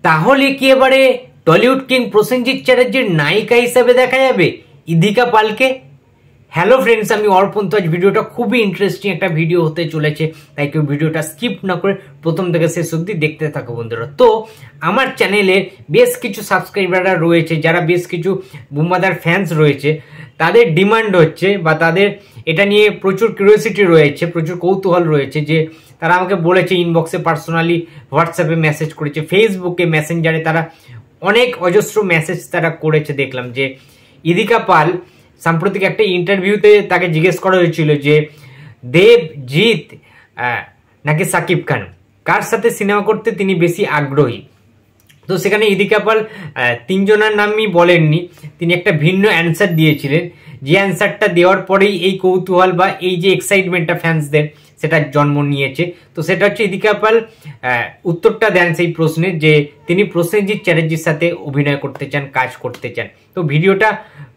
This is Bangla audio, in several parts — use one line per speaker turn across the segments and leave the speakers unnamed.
তাহলে কি এবারে টলিউড কিং প্রসেনজিৎ চ্যাটার্জির নায়িকা হিসেবে দেখা যাবে ইদিকা পালকে? হ্যালো ফ্রেন্ডস, আমি অর্পণ। তো আজ ভিডিওটা খুবই ইন্টারেস্টিং একটা ভিডিও হতে চলেছে, তাই কেউ ভিডিওটা স্কিপ না করে প্রথম থেকে শেষ অবধি দেখতে থাকো বন্ধুরা। তো আমার চ্যানেলে বেশ কিছু সাবস্ক্রাইবাররা রয়েছে, যারা বেশ কিছু বুম্বাদার ফ্যান্স রয়েছে, তাদের ডিমান্ড হচ্ছে বা তাদের এটা নিয়ে প্রচুর কিউরিওসিটি রয়েছে, প্রচুর কৌতূহল রয়েছে, যে তারা আমাকে বলেছে, ইনবক্সে পার্সোনালি হোয়াটসঅ্যাপে মেসেজ করেছে, ফেসবুকে মেসেঞ্জারে তারা অনেক অজস্র মেসেজ তারা করেছে। দেখলাম যে ইদিকা পাল সাম্প্রতিক একটা ইন্টারভিউতে তাকে জিজ্ঞেস করা হয়েছিল যে দেবজিৎ নাকি সাকিব খান, কার সাথে সিনেমা করতে তিনি বেশি আগ্রহী। তো সেখানে ইদিকা পাল তিনজনের নামই বলেননি, তিনি একটা ভিন্ন অ্যান্সার দিয়েছিলেন, যে অ্যান্সারটা দেওয়ার পরেই এই কৌতূহল বা এই যে এক্সাইটমেন্টটা ফ্যান্সদের সেটা জন্ম নিয়েছে। তো সেটা হচ্ছে ইদিকা পাল উত্তরটা দেন সেই প্রশ্নের, যে তিনি প্রসেনজিৎ চ্যাটার্জির সাথে অভিনয় করতে চান, কাজ করতে চান। তো ভিডিওটা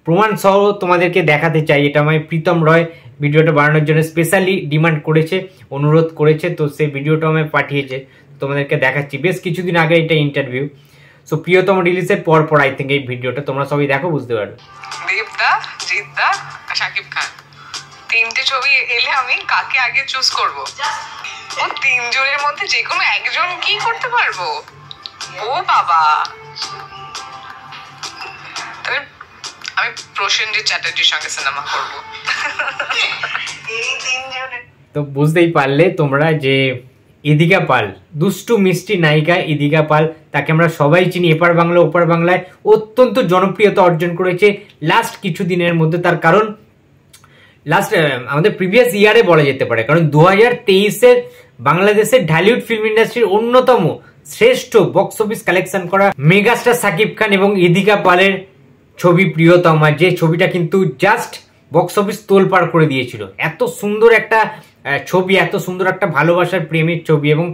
প্রমাণ সহ তোমাদেরকে দেখাতে চাই। এটা আমায় প্রীতম রয় ভিডিওটা বানানোর জন্য স্পেশালি ডিমান্ড করেছে, অনুরোধ করেছে, তো সেই ভিডিওটা আমায় পাঠিয়েছে, তোমাদেরকে দেখাচ্ছি। বেশ কিছুদিন আগে এটা ইন্টারভিউ, সো প্রিয়তম রিলিজের পর আই থিঙ্ক এই ভিডিওটা তোমরা সবাই দেখো, বুঝতে পারবে।
দেবদা, জিৎদা আর শাকিব খান, তিনটে ছবি এলে আমি কাকে আগে চুজ করব? ও তিনজনের মধ্যে যে কোনো একজন কি করতে পারবো? ও বাবা, তাহলে আমি প্রসেনজিৎ চ্যাটার্জির সঙ্গে সিনেমা করব। এই তিনজনের
তো বুঝতেই পারলে তোমরা যে ইদিকা পাল, দুষ্টু মিষ্টি নায়িকা ইদিকা পাল, তাকে আমরা সবাই চিনি। এপার বাংলা ওপার বাংলায় অত্যন্ত জনপ্রিয়তা অর্জন করেছে লাস্ট কিছু দিনের মধ্যে। তার কারণ লাস্ট আমাদের প্রিভিয়াস ইয়ারে বলা যেতে পারে, কারণ 2023-এর বাংলাদেশের ঢালিউড ফিল্ম ইন্ডাস্ট্রির অন্যতম শ্রেষ্ঠ বক্স অফিস কালেকশন করা মেগাস্টার সাকিব খান এবং ইদিকা পালের ছবি প্রিয়তমা, যে ছবিটা কিন্তু জাস্ট বক্স অফিস তোলপাড় করে দিয়েছিল। এত সুন্দর একটা ছবি, এত সুন্দর একটা ভালোবাসার প্রেমের ছবি, এবং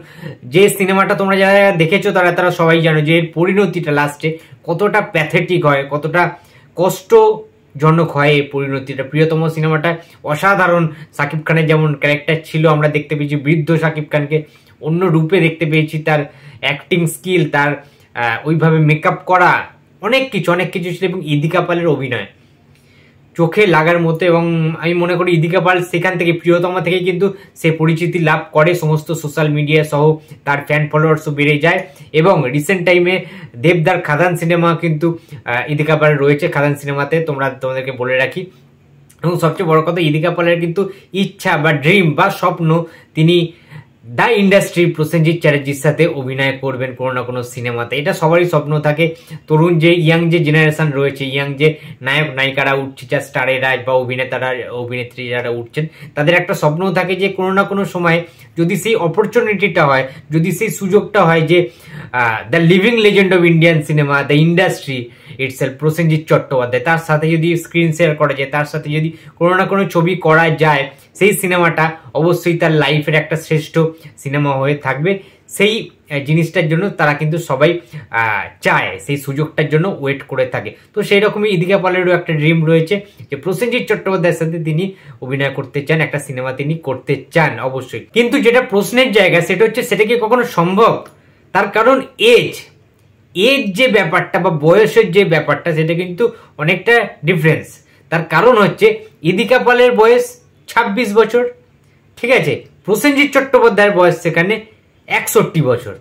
যে সিনেমাটা তোমরা যারা দেখেছো তারা সবাই জানো যে এর পরিণতিটা লাস্টে কতটা প্যাথেটিক হয়, কতটা কষ্টজনক হয় এই পরিণতিটা। প্রিয়তম সিনেমাটা অসাধারণ। সাকিব খানের যেমন ক্যারেক্টার ছিল, আমরা দেখতে পেয়েছি বৃদ্ধ সাকিব খানকে অন্য রূপে দেখতে পেয়েছি, তার অ্যাক্টিং স্কিল, তার ওইভাবে মেকআপ করা, অনেক কিছু ছিল, এবং ইদিকা পালের অভিনয় চোখে লাগার মতো। এবং আমি মনে করি ইদিকা পাল সেখান থেকে, প্রিয়তমা থেকে কিন্তু সে পরিচিতি লাভ করে, সমস্ত সোশ্যাল মিডিয়া সহ তার ফ্যান ফলোয়ার্সও বেড়ে যায়। এবং রিসেন্ট টাইমে দেবদার খাদান সিনেমা কিন্তু ইদিকা পাল রয়েছে খাদান সিনেমাতে, তোমাদেরকে বলে রাখি। এবং সবচেয়ে বড় কথা, ইদিকা পালের কিন্তু ইচ্ছা বা ড্রিম বা স্বপ্ন, তিনি দ্য ইন্ডাস্ট্রি প্রসেনজিৎ চ্যাটার্জির সাথে অভিনয় করবেন কোনো না কোনো সিনেমাতে। এটা সবারই স্বপ্ন থাকে। তরুণ যে ইয়াং যে জেনারেশন রয়েছে, ইয়াং যে নায়ক নায়িকারা উঠছে, যা স্টারেরা বা অভিনেতারা অভিনেত্রী যারা উঠছেন, তাদের একটা স্বপ্নও থাকে যে কোনো না কোনো সময় যদি সেই অপরচুনিটিটা হয়, যদি সেই সুযোগটা হয়, যে the living legend of Indian cinema, the industry itself Prosenjit Chattopadhyay, তার সাথে যদি স্ক্রিন শেয়ার করা যায়, তার সাথে যদি কোনো না কোনো ছবি করা যায়, সেই সিনেমাটা অবশ্যই তার লাইফের একটা শ্রেষ্ঠ সিনেমা হয়ে থাকবে। সেই জিনিসটার জন্য তারা কিন্তু সবাই চায়, সেই সুযোগটার জন্য ওয়েট করে থাকে। তো সেই রকমই ইদিকা পালেরও একটা ড্রিম রয়েছে যে প্রসেনজিৎ চট্টোপাধ্যায়ের সাথে তিনি অভিনয় করতে চান, একটা সিনেমা তিনি করতে চান অবশ্যই। কিন্তু যেটা প্রশ্নের জায়গা সেটা হচ্ছে, সেটা কি কখনো সম্ভব? তার কারণ এজ যে ব্যাপারটা বা বয়সের যে ব্যাপারটা, সেটা কিন্তু অনেকটা ডিফারেন্স। তার কারণ হচ্ছে ইদিকা পালের বয়স 26 বছর, ঠিক আছে, প্রসেনজিৎ চট্টোপাধ্যায়ের বয়স সেখানে 61 বছর,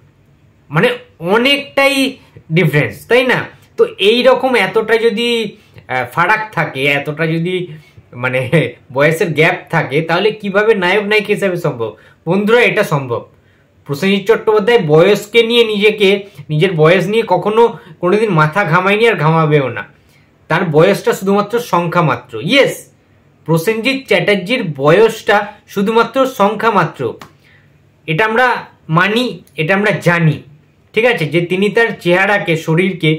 মানে অনেকটাই ডিফারেন্স, তাই না? তো এই রকম এতটা যদি ফারাক থাকে, এতটা যদি মানে বয়সের গ্যাপ থাকে, তাহলে কিভাবে নায়ক নায়িকা হিসাবে সম্ভব? বন্ধুরা, এটা সম্ভব। প্রসেনজিৎ চট্টোপাধ্যায় বয়সকে নিয়ে নিজের বয়স নিয়ে কোনোদিন মাথা ঘামায়নি আর ঘামাবেও না। তার বয়সটা শুধুমাত্র সংখ্যা মাত্র। ইয়েস, প্রসেনজিৎ চ্যাটার্জির বয়সটা শুধুমাত্র সংখ্যা মাত্র, এটা আমরা মানি, এটা আমরা জানি, ঠিক আছে, যে তিনি তার চেহারাকে, শরীরকে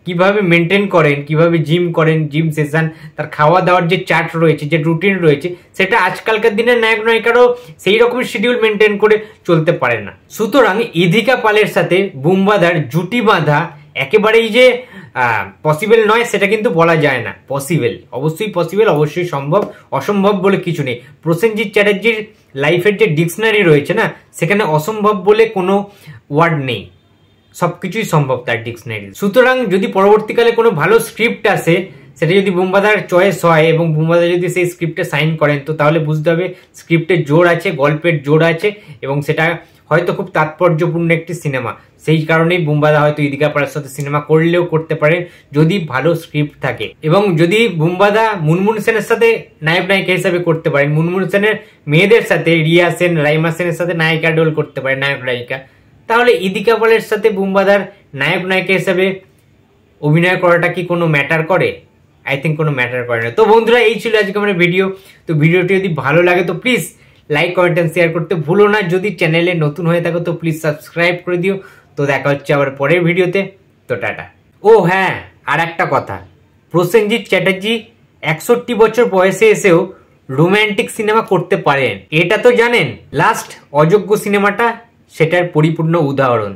কিভাবে মেনটেন করেন, কিভাবে জিম করেন, জিম সেশন, তার খাওয়া দাওয়ার যে চার্ট রয়েছে, যে রুটিন রয়েছে, সেটা আজকালকার দিনের নায়ক নায়িকারও সেই রকমের শিডিউল মেনটেন করে চলতে পারে না। সুতরাং ইদিকা পালের সাথে বুম্বাদার জুটি বাঁধা একেবারেই যে পসিবল নয় সেটা কিন্তু বলা যায় না। পসিবল, অবশ্যই পসিবল, অবশ্যই সম্ভব, অসম্ভব বলে কিছু নেই। প্রসেনজিৎ চ্যাটার্জির লাইফের যে ডিকশনারি রয়েছে না, সেখানে অসম্ভব বলে কোনো ওয়ার্ড নেই। সবকিছুই সম্ভব তার ডিকশনারি। সুতরাং যদি পরবর্তীকালে কোনো ভালো স্ক্রিপ্ট আসে, সেটা যদি বুম্বাদার চয়েস হয় এবং বুম্বাদা যদি সেই স্ক্রিপ্টে সাইন করেন, তো তাহলে বুঝতে হবে স্ক্রিপ্টের জোর আছে, গল্পের জোর আছে এবং সেটা হয়তো খুব তাৎপর্যপূর্ণ একটি সিনেমা। সেই কারণেই বুম্বাদা হয়তো ইদিকা পালের সাথে সিনেমা করলেও করতে পারেন যদি ভালো স্ক্রিপ্ট থাকে। এবং যদি বুম্বাদা মুনমুন সেনের সাথে নায়ক নায়িকা হিসাবে করতে পারেন, মুনমুন সেনের মেয়েদের সাথে রিয়া সেন, রাইমা সেনের সাথে নায়িকা রোল করতে পারেন, নায়ক নায়িকা, তাহলে ইদিকা পালের সাথে বুম্বাদার নায়ক নায়িকা হিসাবে অভিনয় করাটা কি কোনো ম্যাটার করে? আই থিঙ্ক কোনো ম্যাটার করে না। তো বন্ধুরা, এই ছিল আজকে আমার ভিডিও। তো ভিডিওটি যদি ভালো লাগে তো please like, comment and share করতে ভুলো না। যদি চ্যানেলে নতুন হয়ে থাকো তো প্লিজ সাবস্ক্রাইব করে দিও। তো দেখা হচ্ছে আবার পরের ভিডিওতে। তো টাটা। ও হ্যাঁ, আর একটা কথা, প্রসেনজিৎ চ্যাটার্জি 61 বছর বয়সে এসেও রোম্যান্টিক সিনেমা করতে পারেন, এটা তো জানেন? লাস্ট অযোগ্য সিনেমাটা সেটার পরিপূর্ণ উদাহরণ।